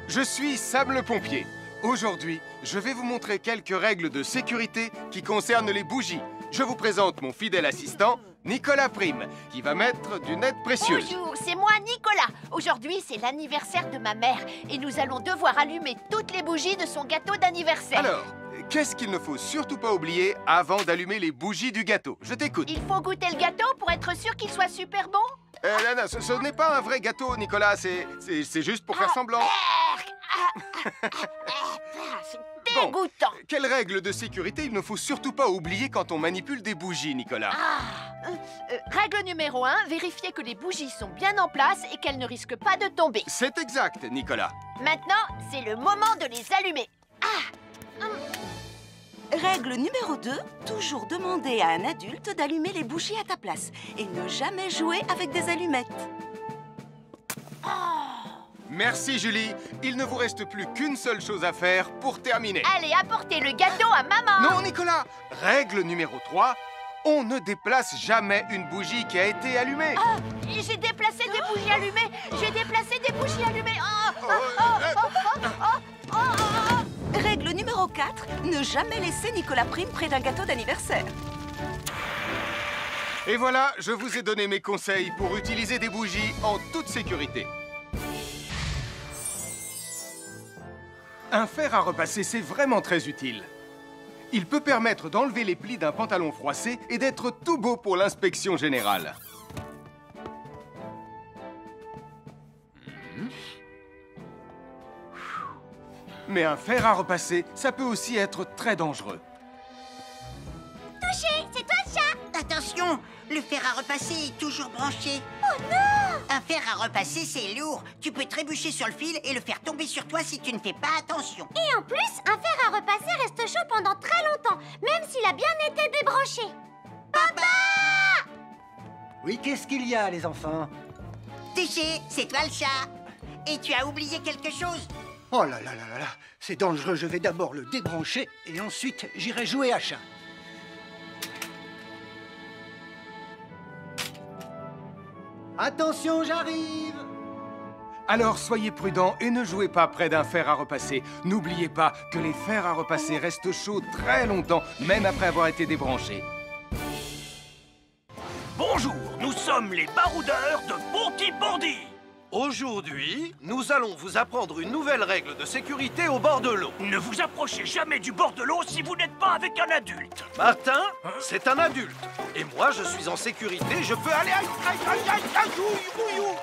Je suis Sam le pompier. Aujourd'hui, je vais vous montrer quelques règles de sécurité qui concernent les bougies. Je vous présente mon fidèle assistant, Nicolas Prime, qui va mettre d'une aide précieuse. Bonjour, c'est moi Nicolas. Aujourd'hui, c'est l'anniversaire de ma mère et nous allons devoir allumer toutes les bougies de son gâteau d'anniversaire. Alors, qu'est-ce qu'il ne faut surtout pas oublier avant d'allumer les bougies du gâteau? Je t'écoute. Il faut goûter le gâteau pour être sûr qu'il soit super bon? Non, ce n'est pas un vrai gâteau, Nicolas. C'est juste pour faire semblant. C'est dégoûtant. Quelles règles de sécurité il ne faut surtout pas oublier quand on manipule des bougies, Nicolas? Règle numéro 1, vérifier que les bougies sont bien en place et qu'elles ne risquent pas de tomber. C'est exact, Nicolas. Maintenant, c'est le moment de les allumer. Règle numéro 2, toujours demander à un adulte d'allumer les bougies à ta place et ne jamais jouer avec des allumettes. Merci, Julie. Il ne vous reste plus qu'une seule chose à faire pour terminer. Allez, apportez le gâteau à maman. Non, Nicolas. Règle numéro 3, on ne déplace jamais une bougie qui a été allumée. J'ai déplacé des bougies allumées. J'ai déplacé des bougies allumées. Règle numéro 4, ne jamais laisser Nicolas Prime près d'un gâteau d'anniversaire. Et voilà, je vous ai donné mes conseils pour utiliser des bougies en toute sécurité. Un fer à repasser, c'est vraiment très utile. Il peut permettre d'enlever les plis d'un pantalon froissé et d'être tout beau pour l'inspection générale. Mais un fer à repasser, ça peut aussi être très dangereux. Touché, c'est toi le chat. Attention, le fer à repasser est toujours branché. Oh non! Un fer à repasser, c'est lourd. Tu peux trébucher sur le fil et le faire tomber sur toi si tu ne fais pas attention. Et en plus, un fer à repasser reste chaud pendant très longtemps, même s'il a bien été débranché. Papa! Oui, qu'est-ce qu'il y a, les enfants? Touché, c'est toi le chat. Et tu as oublié quelque chose? Oh là là là là là, c'est dangereux, je vais d'abord le débrancher et ensuite j'irai jouer à chat. Attention, j'arrive! Alors soyez prudents et ne jouez pas près d'un fer à repasser. N'oubliez pas que les fers à repasser restent chauds très longtemps, même après avoir été débranchés. Bonjour, nous sommes les baroudeurs de Bonty Bandit. Aujourd'hui, nous allons vous apprendre une nouvelle règle de sécurité au bord de l'eau. Ne vous approchez jamais du bord de l'eau si vous n'êtes pas avec un adulte. Martin, c'est un adulte. Et moi, je suis en sécurité, je peux aller...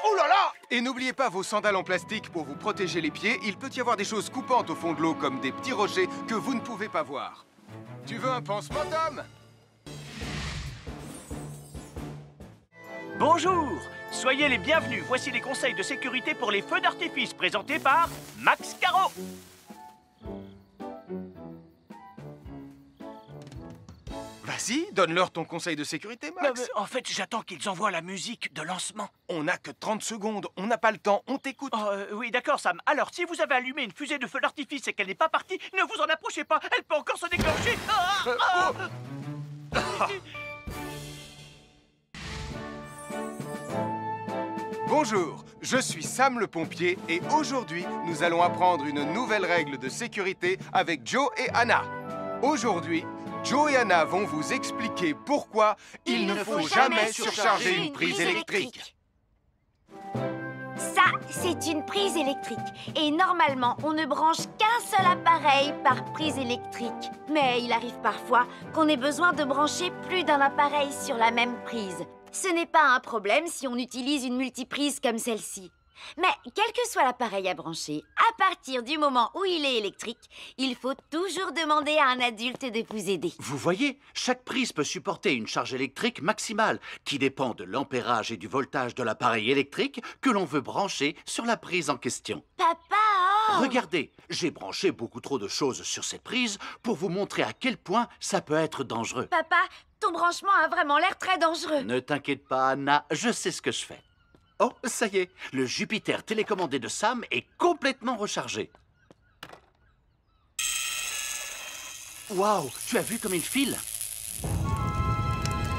Oh là là! Et n'oubliez pas vos sandales en plastique pour vous protéger les pieds. Il peut y avoir des choses coupantes au fond de l'eau, comme des petits rochers que vous ne pouvez pas voir. Tu veux un pansement, Tom? Bonjour, soyez les bienvenus. Voici les conseils de sécurité pour les feux d'artifice présentés par Max Caro. Vas-y, donne-leur ton conseil de sécurité, Max. En fait, j'attends qu'ils envoient la musique de lancement. On n'a que 30 secondes, on n'a pas le temps, on t'écoute. Oui, d'accord, Sam. Alors, si vous avez allumé une fusée de feu d'artifice et qu'elle n'est pas partie, ne vous en approchez pas. Elle peut encore se déclencher. Bonjour, je suis Sam le pompier et aujourd'hui, nous allons apprendre une nouvelle règle de sécurité avec Joe et Anna. Aujourd'hui, Joe et Anna vont vous expliquer pourquoi il ne faut jamais surcharger une prise électrique. Ça, c'est une prise électrique. Et normalement, on ne branche qu'un seul appareil par prise électrique. Mais il arrive parfois qu'on ait besoin de brancher plus d'un appareil sur la même prise. Ce n'est pas un problème si on utilise une multiprise comme celle-ci. Mais quel que soit l'appareil à brancher, à partir du moment où il est électrique, il faut toujours demander à un adulte de vous aider. Vous voyez, chaque prise peut supporter une charge électrique maximale qui dépend de l'ampérage et du voltage de l'appareil électrique que l'on veut brancher sur la prise en question. Papa, oh! Regardez, j'ai branché beaucoup trop de choses sur cette prise pour vous montrer à quel point ça peut être dangereux. Papa, ton branchement a vraiment l'air très dangereux. Ne t'inquiète pas, Anna, je sais ce que je fais. Oh, ça y est, le Jupiter télécommandé de Sam est complètement rechargé. Waouh, tu as vu comme il file?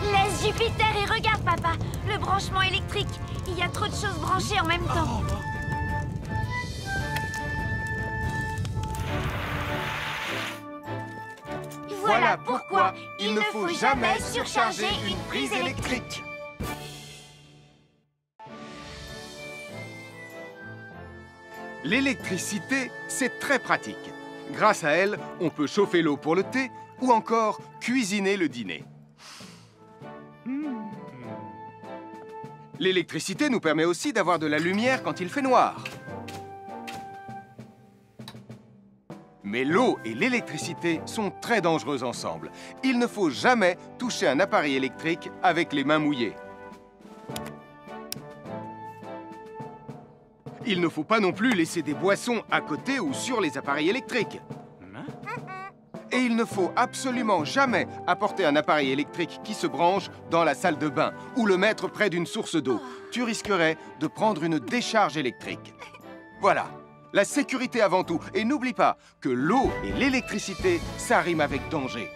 Laisse Jupiter et regarde, papa. Le branchement électrique. Il y a trop de choses branchées en même temps. Voilà pourquoi il ne faut jamais surcharger une prise électrique. L'électricité, c'est très pratique. Grâce à elle, on peut chauffer l'eau pour le thé ou encore cuisiner le dîner. L'électricité nous permet aussi d'avoir de la lumière quand il fait noir. Mais l'eau et l'électricité sont très dangereuses ensemble. Il ne faut jamais toucher un appareil électrique avec les mains mouillées. Il ne faut pas non plus laisser des boissons à côté ou sur les appareils électriques. Et il ne faut absolument jamais apporter un appareil électrique qui se branche dans la salle de bain ou le mettre près d'une source d'eau. Tu risquerais de prendre une décharge électrique. Voilà, la sécurité avant tout. Et n'oublie pas que l'eau et l'électricité, ça rime avec danger.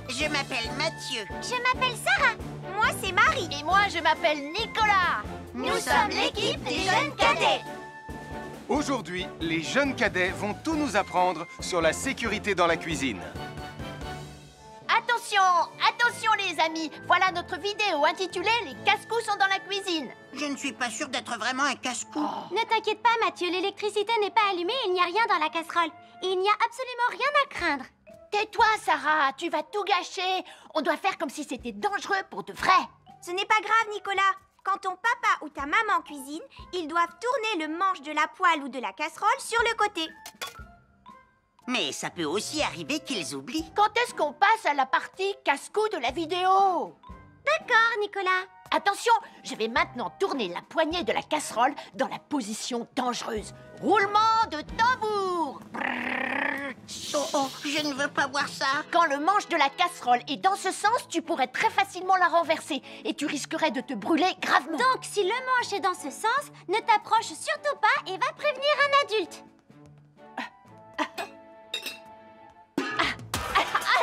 Je m'appelle Mathieu. Je m'appelle Sarah. Moi, c'est Marie. Et moi, je m'appelle Nicolas. Nous sommes l'équipe des jeunes cadets. Aujourd'hui, les jeunes cadets vont tout nous apprendre sur la sécurité dans la cuisine. Attention, attention les amis. Voilà notre vidéo intitulée « Les casse-cou sont dans la cuisine ». Je ne suis pas sûre d'être vraiment un casse-cou. Ne t'inquiète pas, Mathieu, l'électricité n'est pas allumée et il n'y a rien dans la casserole. Et il n'y a absolument rien à craindre. Tais-toi, Sarah, tu vas tout gâcher. On doit faire comme si c'était dangereux pour de vrai. Ce n'est pas grave, Nicolas. Quand ton papa ou ta maman cuisine, ils doivent tourner le manche de la poêle ou de la casserole sur le côté. Mais ça peut aussi arriver qu'ils oublient. Quand est-ce qu'on passe à la partie casse-cou de la vidéo? D'accord, Nicolas. Attention, je vais maintenant tourner la poignée de la casserole dans la position dangereuse. Roulement de tambour. Oh, je ne veux pas voir ça. Quand le manche de la casserole est dans ce sens, tu pourrais très facilement la renverser et tu risquerais de te brûler gravement. Donc, si le manche est dans ce sens, ne t'approche surtout pas et va prévenir un adulte.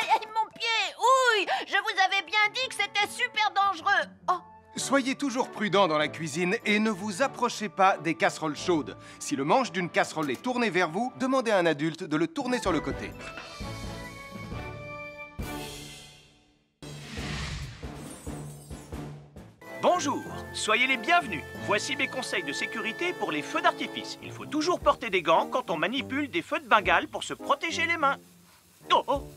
Aïe, mon pied! Ouille! Je vous avais bien dit que c'était super dangereux. Oh! Soyez toujours prudents dans la cuisine et ne vous approchez pas des casseroles chaudes. Si le manche d'une casserole est tourné vers vous, demandez à un adulte de le tourner sur le côté. Bonjour, soyez les bienvenus. Voici mes conseils de sécurité pour les feux d'artifice. Il faut toujours porter des gants quand on manipule des feux de Bengale pour se protéger les mains. Oh, oh,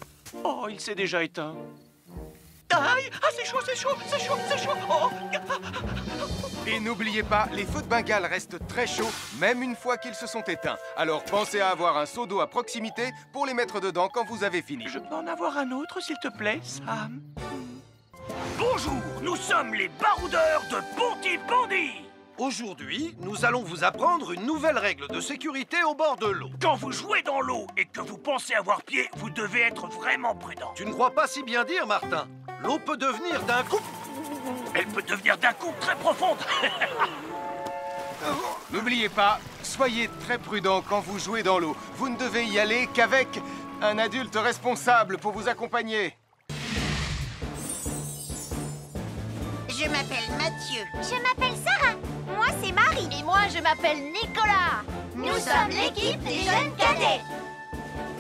oh, il s'est déjà éteint. Aïe, ah, c'est chaud, c'est chaud, c'est chaud, c'est chaud. Oh. Et n'oubliez pas, les feux de Bengale restent très chauds, même une fois qu'ils se sont éteints. Alors pensez à avoir un seau d'eau à proximité pour les mettre dedans quand vous avez fini. Je peux en avoir un autre, s'il te plaît, Sam? Bonjour, nous sommes les baroudeurs de Pontypandy. Aujourd'hui, nous allons vous apprendre une nouvelle règle de sécurité au bord de l'eau. Quand vous jouez dans l'eau et que vous pensez avoir pied, vous devez être vraiment prudent. Tu ne crois pas si bien dire, Martin? L'eau peut devenir d'un coup... Elle peut devenir d'un coup très profonde. N'oubliez pas, soyez très prudents quand vous jouez dans l'eau. Vous ne devez y aller qu'avec un adulte responsable pour vous accompagner. Je m'appelle Mathieu. Je m'appelle Sarah. Moi, c'est Marie. Et moi, je m'appelle Nicolas. Nous sommes l'équipe des jeunes cadets.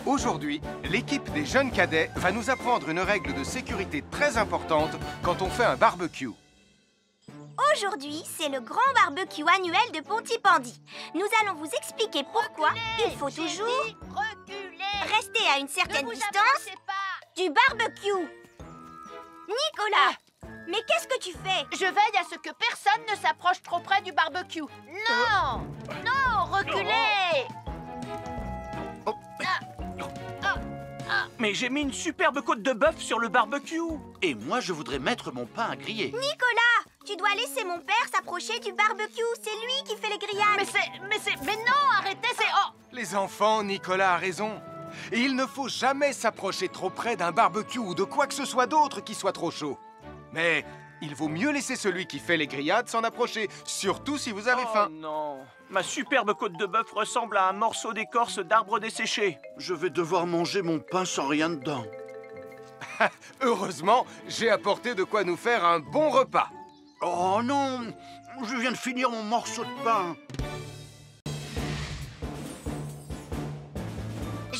Aujourd'hui, l'équipe des jeunes cadets va nous apprendre une règle de sécurité très importante quand on fait un barbecue. Aujourd'hui, c'est le grand barbecue annuel de Pontypandy. Nous allons vous expliquer pourquoi il faut toujours rester à une certaine distance du barbecue. Nicolas, mais qu'est-ce que tu fais? Je veille à ce que personne ne s'approche trop près du barbecue. Non! Non, reculez! Mais j'ai mis une superbe côte de bœuf sur le barbecue. Et moi, je voudrais mettre mon pain à griller. Nicolas, tu dois laisser mon père s'approcher du barbecue. C'est lui qui fait les grillades. Mais non, arrêtez, c'est... Oh! Les enfants, Nicolas a raison. Et il ne faut jamais s'approcher trop près d'un barbecue ou de quoi que ce soit d'autre qui soit trop chaud. Mais il vaut mieux laisser celui qui fait les grillades s'en approcher, surtout si vous avez faim. Oh non, ma superbe côte de bœuf ressemble à un morceau d'écorce d'arbre desséché. Je vais devoir manger mon pain sans rien dedans. Heureusement, j'ai apporté de quoi nous faire un bon repas. Oh non, je viens de finir mon morceau de pain.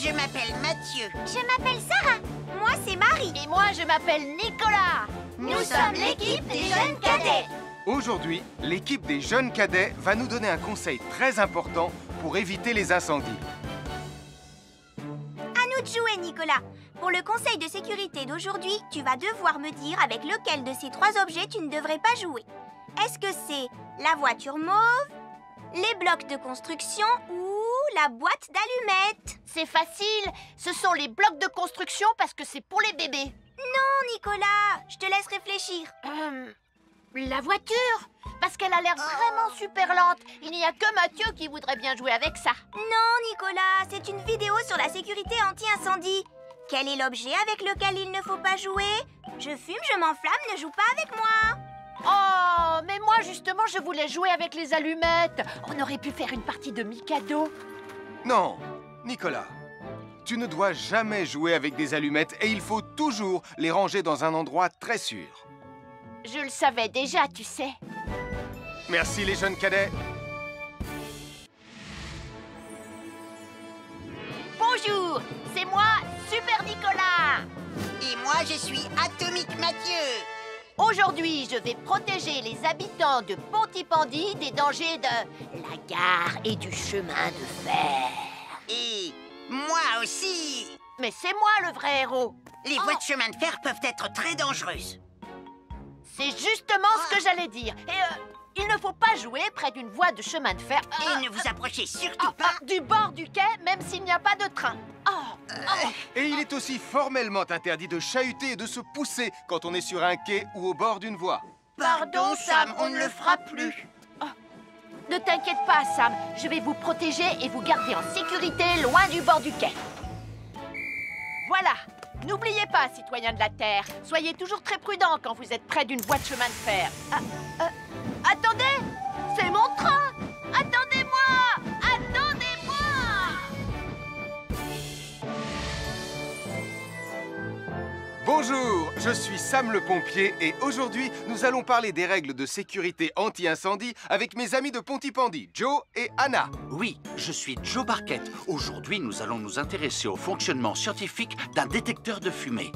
Je m'appelle Mathieu. Je m'appelle Sarah. Moi, c'est Marie. Et moi, je m'appelle Nicolas. Nous sommes l'équipe des jeunes cadets. Aujourd'hui, l'équipe des jeunes cadets va nous donner un conseil très important pour éviter les incendies. À nous de jouer, Nicolas. Pour le conseil de sécurité d'aujourd'hui, tu vas devoir me dire avec lequel de ces 3 objets tu ne devrais pas jouer. Est-ce que c'est la voiture mauve, les blocs de construction ou la boîte d'allumettes? C'est facile. Ce sont les blocs de construction parce que c'est pour les bébés. Non, Nicolas, je te laisse réfléchir. La voiture, parce qu'elle a l'air vraiment super lente. Il n'y a que Mathieu qui voudrait bien jouer avec ça. Non, Nicolas, c'est une vidéo sur la sécurité anti-incendie. Quel est l'objet avec lequel il ne faut pas jouer? Je fume, je m'enflamme, ne joue pas avec moi. Oh, mais moi justement, je voulais jouer avec les allumettes. On aurait pu faire une partie de Mikado. Non, Nicolas, tu ne dois jamais jouer avec des allumettes et il faut toujours les ranger dans un endroit très sûr. Je le savais déjà, tu sais. Merci les jeunes cadets. Bonjour, c'est moi, Super Nicolas. Et moi, je suis Atomique Mathieu. Aujourd'hui, je vais protéger les habitants de Pontypandy des dangers de la gare et du chemin de fer. Et moi aussi. Mais c'est moi le vrai héros. Les voies de chemin de fer peuvent être très dangereuses. C'est justement ce que j'allais dire. Et il ne faut pas jouer près d'une voie de chemin de fer. Et ne vous approchez surtout pas Du bord du quai, même s'il n'y a pas de train. Et il est aussi formellement interdit de chahuter et de se pousser quand on est sur un quai ou au bord d'une voie. Pardon, Sam, on ne le fera plus. Ne t'inquiète pas, Sam. Je vais vous protéger et vous garder en sécurité loin du bord du quai. Voilà. N'oubliez pas, citoyens de la Terre, soyez toujours très prudents quand vous êtes près d'une voie de chemin de fer. Attendez! C'est mon train! Attendez-moi! Attendez-moi! Bonjour, je suis Sam le pompier et aujourd'hui, nous allons parler des règles de sécurité anti-incendie avec mes amis de Pontypandy, Joe et Anna. Oui, je suis Joe Barquette. Aujourd'hui, nous allons nous intéresser au fonctionnement scientifique d'un détecteur de fumée.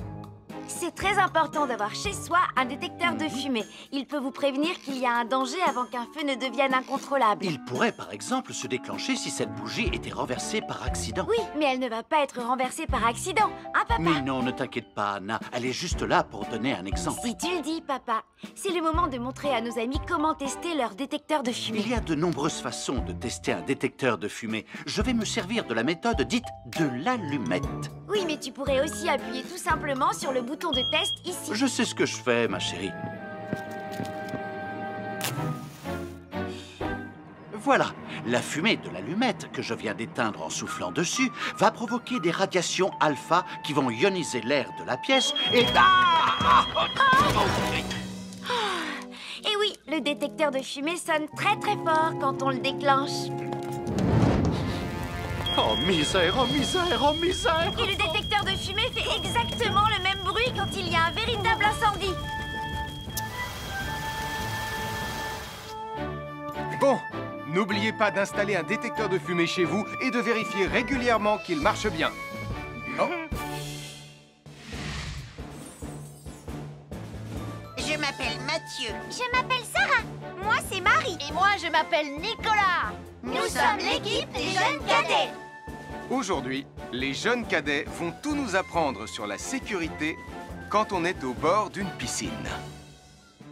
C'est très important d'avoir chez soi un détecteur de fumée. Il peut vous prévenir qu'il y a un danger avant qu'un feu ne devienne incontrôlable. Il pourrait, par exemple, se déclencher si cette bougie était renversée par accident. Oui, mais elle ne va pas être renversée par accident, hein, papa? Mais non, ne t'inquiète pas, Anna. Elle est juste là pour donner un exemple. Si tu le dis, papa. C'est le moment de montrer à nos amis comment tester leur détecteur de fumée. Il y a de nombreuses façons de tester un détecteur de fumée. Je vais me servir de la méthode dite de l'allumette. Oui, mais tu pourrais aussi appuyer tout simplement sur le bouton de test ici. Je sais ce que je fais, ma chérie. Voilà, la fumée de l'allumette que je viens d'éteindre en soufflant dessus va provoquer des radiations alpha qui vont ioniser l'air de la pièce et... Et oui, le détecteur de fumée sonne très très fort quand on le déclenche. Oh misère, oh misère, oh misère! Et le détecteur de fumée fait exactement le même bruit quand il y a un véritable incendie. Bon, n'oubliez pas d'installer un détecteur de fumée chez vous et de vérifier régulièrement qu'il marche bien. Oh. Je m'appelle Mathieu. Je m'appelle Sarah. Moi, c'est Marie. Et moi, je m'appelle Nicolas. Nous sommes l'équipe des jeunes cadets. Aujourd'hui, les jeunes cadets vont tout nous apprendre sur la sécurité quand on est au bord d'une piscine.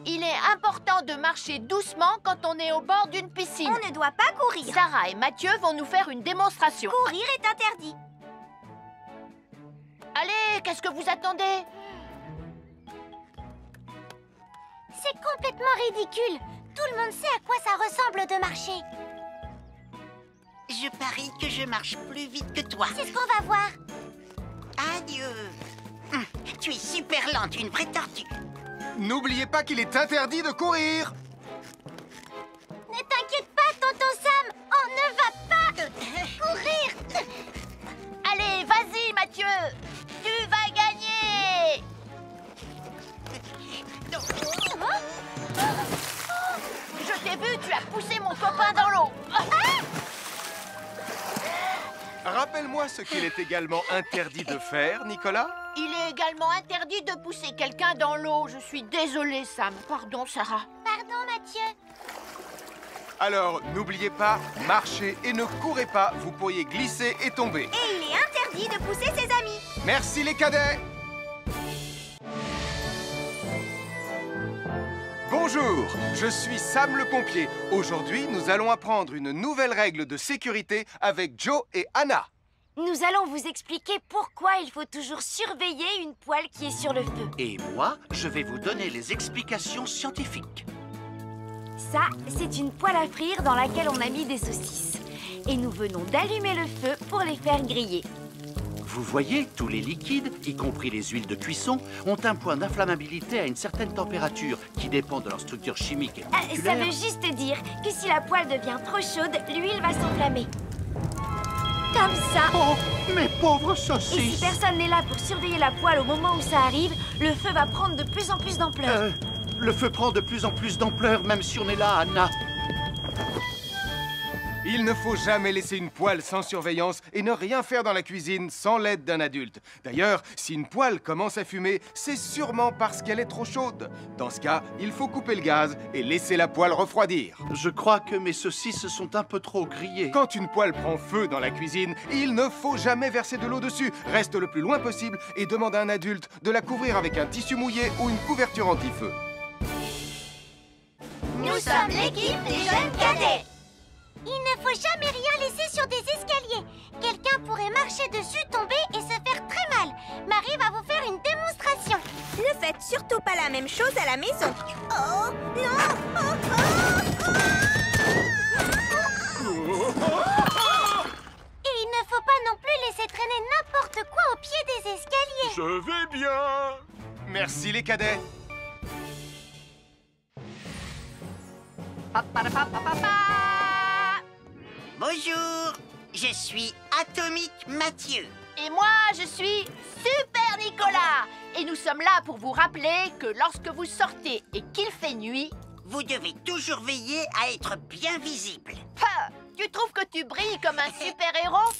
Il est important de marcher doucement quand on est au bord d'une piscine. On ne doit pas courir. Sarah et Mathieu vont nous faire une démonstration. Courir est interdit. Allez, qu'est-ce que vous attendez? C'est complètement ridicule. Tout le monde sait à quoi ça ressemble de marcher. Je parie que je marche plus vite que toi. C'est ce qu'on va voir. Adieu. Tu es super lente, une vraie tortue. N'oubliez pas qu'il est interdit de courir. Ne t'inquiète pas, tonton Sam. On ne va pas courir. Allez, vas-y, Mathieu. Tu vas gagner. Je t'ai vu, tu as poussé mon copain dans l'eau. Rappelle-moi ce qu'il est également interdit de faire, Nicolas. Il est également interdit de pousser quelqu'un dans l'eau. Je suis désolée, Sam. Pardon, Sarah. Pardon, Mathieu. Alors, n'oubliez pas, marchez et ne courez pas, vous pourriez glisser et tomber. Et il est interdit de pousser ses amis. Merci les cadets. Bonjour, je suis Sam le pompier. Aujourd'hui, nous allons apprendre une nouvelle règle de sécurité avec Joe et Anna. Nous allons vous expliquer pourquoi il faut toujours surveiller une poêle qui est sur le feu. Et moi, je vais vous donner les explications scientifiques. Ça, c'est une poêle à frire dans laquelle on a mis des saucisses. Et nous venons d'allumer le feu pour les faire griller. Vous voyez, tous les liquides, y compris les huiles de cuisson, ont un point d'inflammabilité à une certaine température qui dépend de leur structure chimique et Ça moléculaire. veut juste dire que si la poêle devient trop chaude, l'huile va s'enflammer. Comme ça. Oh, mes pauvres Et si saucisses! personne n'est là pour surveiller la poêle au moment où ça arrive, le feu va prendre de plus en plus d'ampleur. Le feu prend de plus en plus d'ampleur, même si on est là, Anna. Il ne faut jamais laisser une poêle sans surveillance et ne rien faire dans la cuisine sans l'aide d'un adulte. D'ailleurs, si une poêle commence à fumer, c'est sûrement parce qu'elle est trop chaude. Dans ce cas, il faut couper le gaz et laisser la poêle refroidir. Je crois que mes saucisses sont un peu trop grillées. Quand une poêle prend feu dans la cuisine, il ne faut jamais verser de l'eau dessus. Reste le plus loin possible et demande à un adulte de la couvrir avec un tissu mouillé ou une couverture anti-feu. Nous sommes l'équipe des jeunes cadets. Il ne faut jamais rien laisser sur des escaliers. Quelqu'un pourrait marcher dessus, tomber et se faire très mal. Marie va vous faire une démonstration. Ne faites surtout pas la même chose à la maison. Oh, non! Et il ne faut pas non plus laisser traîner n'importe quoi au pied des escaliers. Je vais bien. Merci les cadets. Bonjour, je suis Atomique Mathieu. Et moi, je suis Super Nicolas. Et nous sommes là pour vous rappeler que lorsque vous sortez et qu'il fait nuit... Vous devez toujours veiller à être bien visible. Ha! Tu trouves que tu brilles comme un super-héros?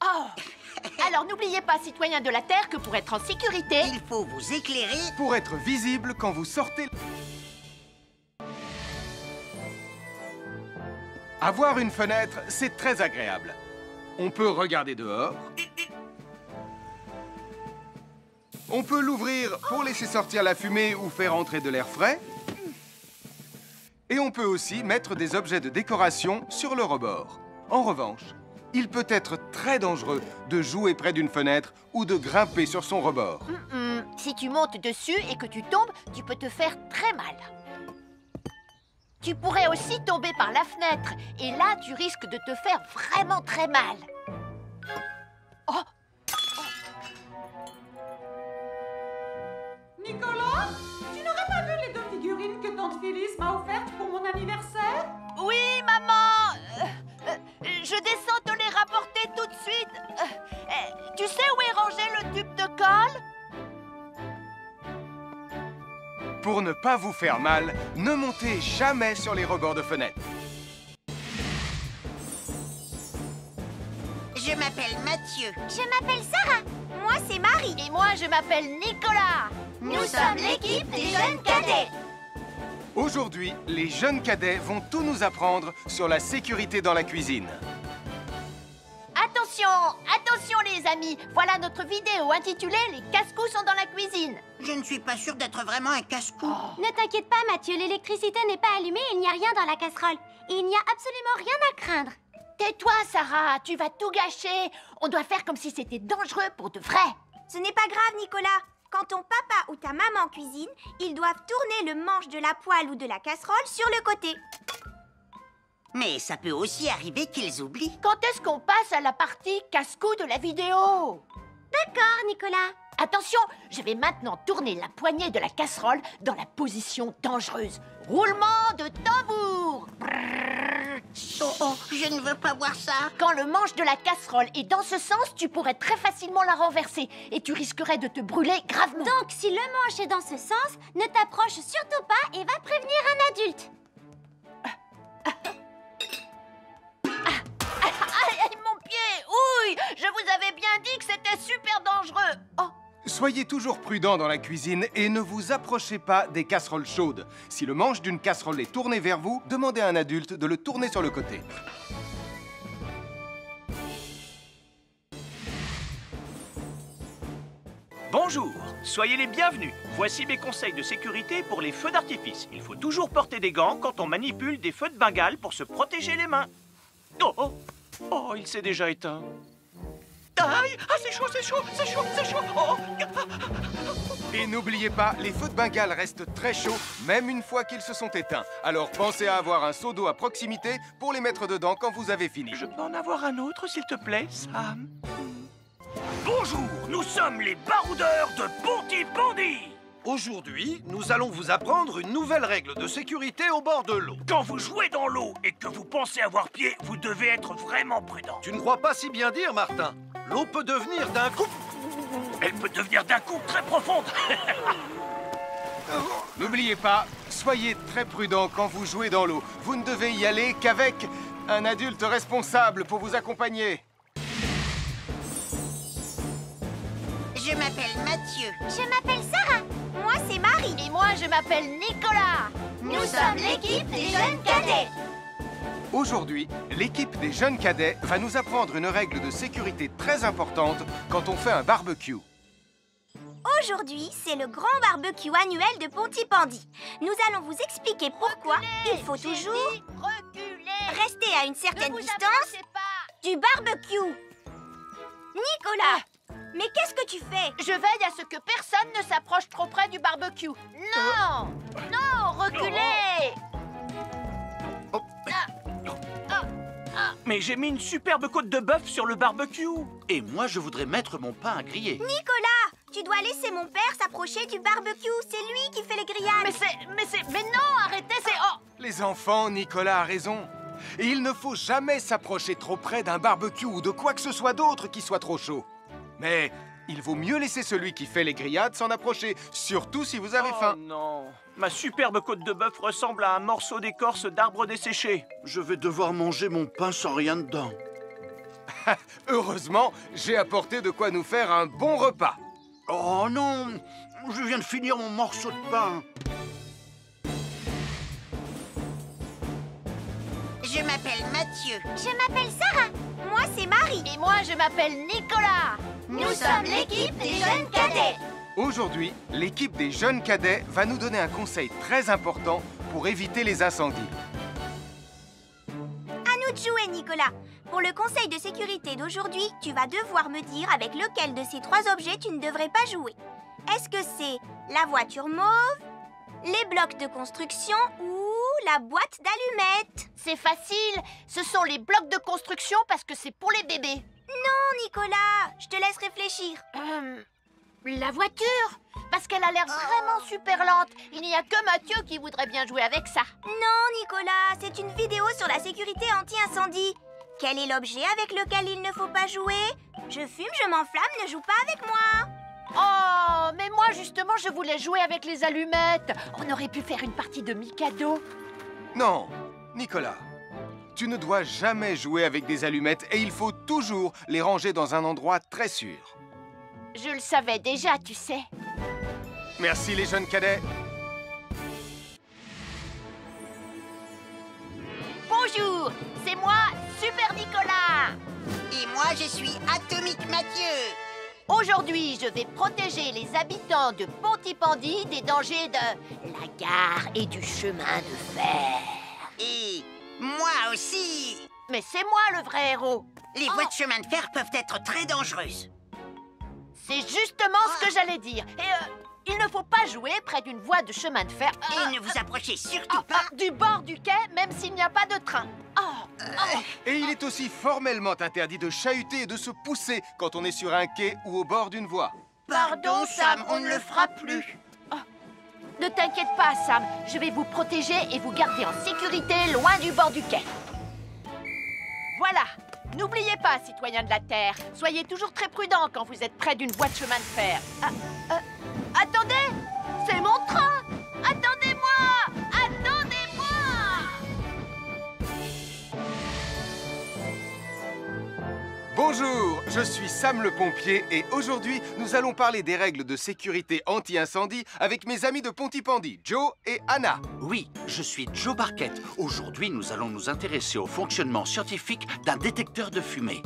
Oh! Alors n'oubliez pas, citoyens de la Terre, que pour être en sécurité... Il faut vous éclairer. Pour être visible quand vous sortez... Avoir une fenêtre, c'est très agréable. On peut regarder dehors. On peut l'ouvrir pour laisser sortir la fumée ou faire entrer de l'air frais. Et on peut aussi mettre des objets de décoration sur le rebord. En revanche, il peut être très dangereux de jouer près d'une fenêtre ou de grimper sur son rebord. Si tu montes dessus et que tu tombes, tu peux te faire très mal. Tu pourrais aussi tomber par la fenêtre. Et là, tu risques de te faire vraiment très mal. Oh! Nicolas, tu n'aurais pas vu les 2 figurines que tante Phyllis m'a offertes pour mon anniversaire? Oui, maman! Je descends te les rapporter tout de suite. Tu sais où est rangé le tube de colle? Pour ne pas vous faire mal, ne montez jamais sur les rebords de fenêtres. Je m'appelle Mathieu. Je m'appelle Sarah. Moi, c'est Marie. Et moi, je m'appelle Nicolas. Nous sommes l'équipe des jeunes cadets. Aujourd'hui, les jeunes cadets vont tout nous apprendre sur la sécurité dans la cuisine. Attention, attention les amis. Voilà notre vidéo intitulée « Les casse-coups sont dans la cuisine ». Je ne suis pas sûre d'être vraiment un casse-cou. Ne t'inquiète pas, Mathieu. L'électricité n'est pas allumée et il n'y a rien dans la casserole. Et il n'y a absolument rien à craindre. Tais-toi, Sarah, tu vas tout gâcher. On doit faire comme si c'était dangereux pour de vrai. Ce n'est pas grave, Nicolas. Quand ton papa ou ta maman cuisine, ils doivent tourner le manche de la poêle ou de la casserole sur le côté. Mais ça peut aussi arriver qu'ils oublient. Quand est-ce qu'on passe à la partie casse-cou de la vidéo? D'accord, Nicolas. Attention, je vais maintenant tourner la poignée de la casserole dans la position dangereuse. Roulement de tambour. Oh, je ne veux pas voir ça. Quand le manche de la casserole est dans ce sens, tu pourrais très facilement la renverser et tu risquerais de te brûler gravement. Donc, si le manche est dans ce sens, ne t'approche surtout pas et va prévenir un adulte. Aïe, mon pied! Soyez toujours prudent dans la cuisine et ne vous approchez pas des casseroles chaudes. Si le manche d'une casserole est tourné vers vous, demandez à un adulte de le tourner sur le côté. Bonjour, soyez les bienvenus. Voici mes conseils de sécurité pour les feux d'artifice. Il faut toujours porter des gants quand on manipule des feux de Bengale pour se protéger les mains. Oh, oh, oh, il s'est déjà éteint. Aïe, ah, c'est chaud, c'est chaud, c'est chaud, c'est chaud. Oh. Et n'oubliez pas, les feux de Bengale restent très chauds, même une fois qu'ils se sont éteints. Alors pensez à avoir un seau d'eau à proximité pour les mettre dedans quand vous avez fini. Je peux en avoir un autre, s'il te plaît, Sam? Bonjour, nous sommes les baroudeurs de Pontypandy. Aujourd'hui, nous allons vous apprendre une nouvelle règle de sécurité au bord de l'eau. Quand vous jouez dans l'eau et que vous pensez avoir pied, vous devez être vraiment prudent. Tu ne crois pas si bien dire, Martin? L'eau peut devenir d'un coup... Elle peut devenir d'un coup très profonde. N'oubliez pas, soyez très prudent quand vous jouez dans l'eau. Vous ne devez y aller qu'avec un adulte responsable pour vous accompagner. Je m'appelle Mathieu. Je m'appelle Sarah. Moi, c'est Marie. Et moi, je m'appelle Nicolas. Nous sommes l'équipe des jeunes cadets. Aujourd'hui, l'équipe des jeunes cadets va nous apprendre une règle de sécurité très importante quand on fait un barbecue. Aujourd'hui, c'est le grand barbecue annuel de Pontypandy. Nous allons vous expliquer pourquoi il faut toujours rester à une certaine distance du barbecue. Nicolas, mais qu'est-ce que tu fais? Je veille à ce que personne ne s'approche trop près du barbecue. Non! Non, reculez! Mais j'ai mis une superbe côte de bœuf sur le barbecue. Et moi, je voudrais mettre mon pain à griller. Nicolas, tu dois laisser mon père s'approcher du barbecue. C'est lui qui fait les grillades. Mais non, arrêtez, c'est... Oh! Les enfants, Nicolas a raison. Et il ne faut jamais s'approcher trop près d'un barbecue ou de quoi que ce soit d'autre qui soit trop chaud. Mais il vaut mieux laisser celui qui fait les grillades s'en approcher, surtout si vous avez faim. Oh non, ma superbe côte de bœuf ressemble à un morceau d'écorce d'arbre desséché. Je vais devoir manger mon pain sans rien dedans. Heureusement, j'ai apporté de quoi nous faire un bon repas. Oh non, je viens de finir mon morceau de pain. Je m'appelle Mathieu. Je m'appelle Sarah. Moi, c'est Marie. Et moi, je m'appelle Nicolas. Nous sommes l'équipe des jeunes cadets. Aujourd'hui, l'équipe des jeunes cadets va nous donner un conseil très important pour éviter les incendies. À nous de jouer, Nicolas. Pour le conseil de sécurité d'aujourd'hui, tu vas devoir me dire avec lequel de ces 3 objets tu ne devrais pas jouer. Est-ce que c'est la voiture mauve, les blocs de construction ou la boîte d'allumettes? C'est facile. Ce sont les blocs de construction parce que c'est pour les bébés. Non, Nicolas, je te laisse réfléchir. La voiture, parce qu'elle a l'air vraiment super lente. Il n'y a que Mathieu qui voudrait bien jouer avec ça. Non, Nicolas, c'est une vidéo sur la sécurité anti-incendie. Quel est l'objet avec lequel il ne faut pas jouer? Je fume, je m'enflamme, ne joue pas avec moi. Oh, mais moi, justement, je voulais jouer avec les allumettes. On aurait pu faire une partie de Mikado. Non, Nicolas, tu ne dois jamais jouer avec des allumettes et il faut toujours les ranger dans un endroit très sûr. Je le savais déjà, tu sais. Merci les jeunes cadets. Bonjour, c'est moi, Super Nicolas. Et moi, je suis Atomique Mathieu. Aujourd'hui, je vais protéger les habitants de Pontypandy des dangers de la gare et du chemin de fer. Et moi aussi. Mais c'est moi le vrai héros. Les voies de chemin de fer peuvent être très dangereuses. C'est justement ce que j'allais dire. Et il ne faut pas jouer près d'une voie de chemin de fer. Et ne vous approchez surtout pas du bord du quai, même s'il n'y a pas de train. Et il est aussi formellement interdit de chahuter et de se pousser quand on est sur un quai ou au bord d'une voie. Pardon, Sam, on ne le fera plus. Ne t'inquiète pas, Sam. Je vais vous protéger et vous garder en sécurité loin du bord du quai. Voilà. N'oubliez pas, citoyens de la Terre, soyez toujours très prudents quand vous êtes près d'une voie de chemin de fer. Attendez! C'est mon train! Attendez-moi! Attendez-moi! Bonjour, je suis Sam le pompier et aujourd'hui, nous allons parler des règles de sécurité anti-incendie avec mes amis de Pontypandy, Joe et Anna. Oui, je suis Joe Barquette. Aujourd'hui, nous allons nous intéresser au fonctionnement scientifique d'un détecteur de fumée.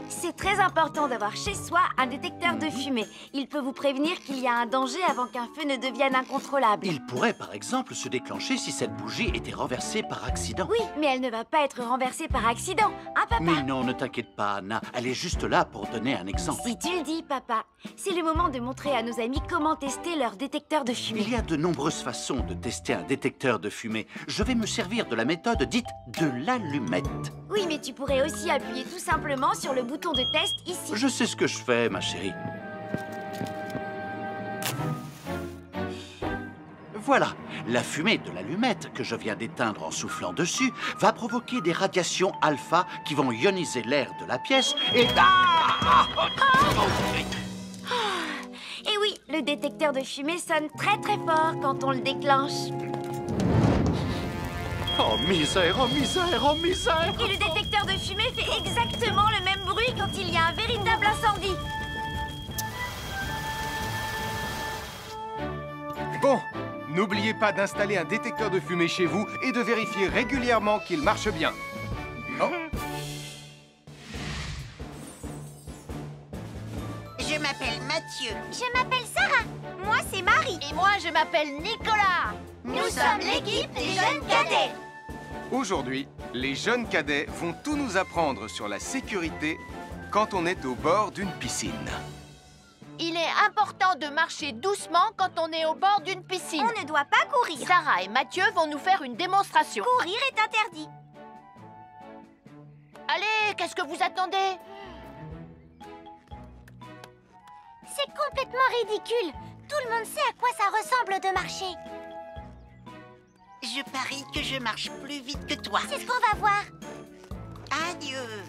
C'est très important d'avoir chez soi un détecteur de fumée. Il peut vous prévenir qu'il y a un danger avant qu'un feu ne devienne incontrôlable. Il pourrait, par exemple, se déclencher si cette bougie était renversée par accident. Oui, mais elle ne va pas être renversée par accident, hein, papa? Mais non, ne t'inquiète pas, Anna. Elle est juste là pour donner un exemple. Si tu le dis, papa. C'est le moment de montrer à nos amis comment tester leur détecteur de fumée. Il y a de nombreuses façons de tester un détecteur de fumée. Je vais me servir de la méthode dite de l'allumette. Oui, mais tu pourrais aussi appuyer tout simplement sur le bouton de test ici. Je sais ce que je fais, ma chérie. Voilà, la fumée de l'allumette que je viens d'éteindre en soufflant dessus va provoquer des radiations alpha qui vont ioniser l'air de la pièce et... Et oui, le détecteur de fumée sonne très très fort quand on le déclenche. Oh misère, oh misère, oh misère! Et le détecteur de fumée fait exactement le même bruit quand il y a un véritable incendie. Bon, n'oubliez pas d'installer un détecteur de fumée chez vous et de vérifier régulièrement qu'il marche bien. Oh. Je m'appelle Mathieu. Je m'appelle Sarah. Moi, c'est Marie. Et moi, je m'appelle Nicolas. Nous sommes l'équipe des jeunes cadets. Aujourd'hui, les jeunes cadets vont tout nous apprendre sur la sécurité quand on est au bord d'une piscine. Il est important de marcher doucement quand on est au bord d'une piscine. On ne doit pas courir. Sarah et Mathieu vont nous faire une démonstration. Courir est interdit. Allez, qu'est-ce que vous attendez? C'est complètement ridicule. Tout le monde sait à quoi ça ressemble de marcher. Je parie que je marche plus vite que toi. C'est ce qu'on va voir. Adieu.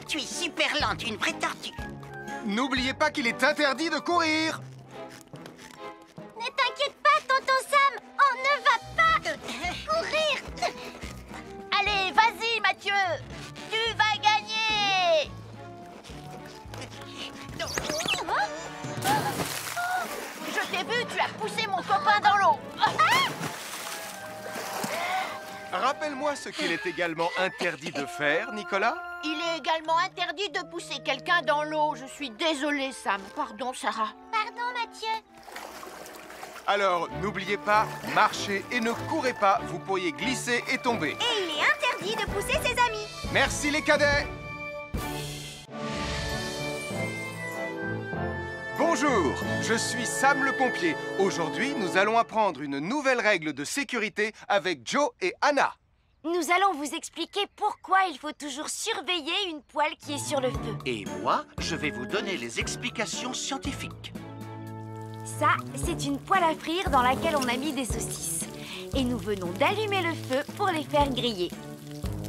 Tu es super lente, une vraie tortue. N'oubliez pas qu'il est interdit de courir. Ne t'inquiète pas, tonton Sam. On ne va pas courir. Allez, vas-y, Mathieu. Tu vas gagner. Je t'ai vu, tu as poussé mon copain dans l'eau. Rappelle-moi ce qu'il est également interdit de faire, Nicolas. Il est également interdit de pousser quelqu'un dans l'eau. Je suis désolée, Sam. Pardon, Sarah. Pardon, Mathieu. Alors, n'oubliez pas, marchez et ne courez pas, vous pourriez glisser et tomber. Et il est interdit de pousser ses amis. Merci les cadets. Bonjour, je suis Sam le pompier. Aujourd'hui, nous allons apprendre une nouvelle règle de sécurité avec Joe et Anna. Nous allons vous expliquer pourquoi il faut toujours surveiller une poêle qui est sur le feu. Et moi, je vais vous donner les explications scientifiques. Ça, c'est une poêle à frire dans laquelle on a mis des saucisses. Et nous venons d'allumer le feu pour les faire griller.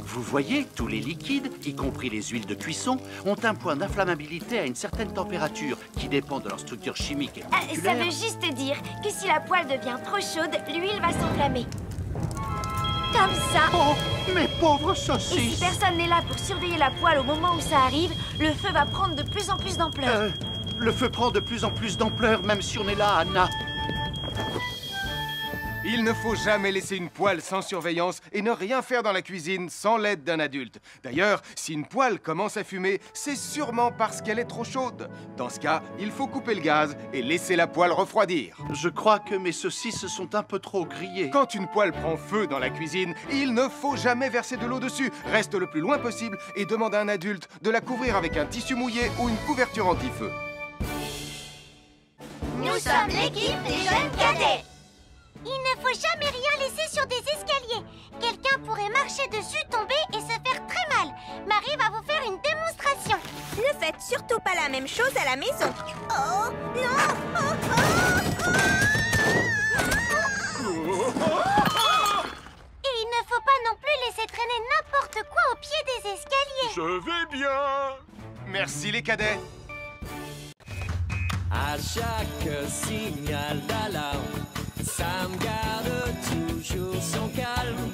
Vous voyez, tous les liquides, y compris les huiles de cuisson, ont un point d'inflammabilité à une certaine température qui dépend de leur structure chimique et Ça moléculaire. veut juste dire que si la poêle devient trop chaude, l'huile va s'enflammer. Comme ça. Oh, mes pauvres Et si saucisses! personne n'est là pour surveiller la poêle au moment où ça arrive, le feu va prendre de plus en plus d'ampleur. Le feu prend de plus en plus d'ampleur, même si on est là, Anna. Il ne faut jamais laisser une poêle sans surveillance et ne rien faire dans la cuisine sans l'aide d'un adulte. D'ailleurs, si une poêle commence à fumer, c'est sûrement parce qu'elle est trop chaude. Dans ce cas, il faut couper le gaz et laisser la poêle refroidir. Je crois que mes saucisses sont un peu trop grillées. Quand une poêle prend feu dans la cuisine, il ne faut jamais verser de l'eau dessus. Reste le plus loin possible et demande à un adulte de la couvrir avec un tissu mouillé ou une couverture anti-feu. Nous sommes l'équipe des jeunes cadets. Il ne faut jamais rien laisser sur des escaliers. Quelqu'un pourrait marcher dessus, tomber et se faire très mal. Marie va vous faire une démonstration. Ne faites surtout pas la même chose à la maison. Oh, non! Et il ne faut pas non plus laisser traîner n'importe quoi au pied des escaliers. Je vais bien. Merci les cadets. À chaque signal d'alarme, Sam garde toujours son calme.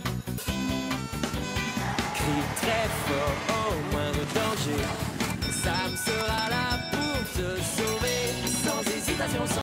Crie très fort au moindre danger. Sam sera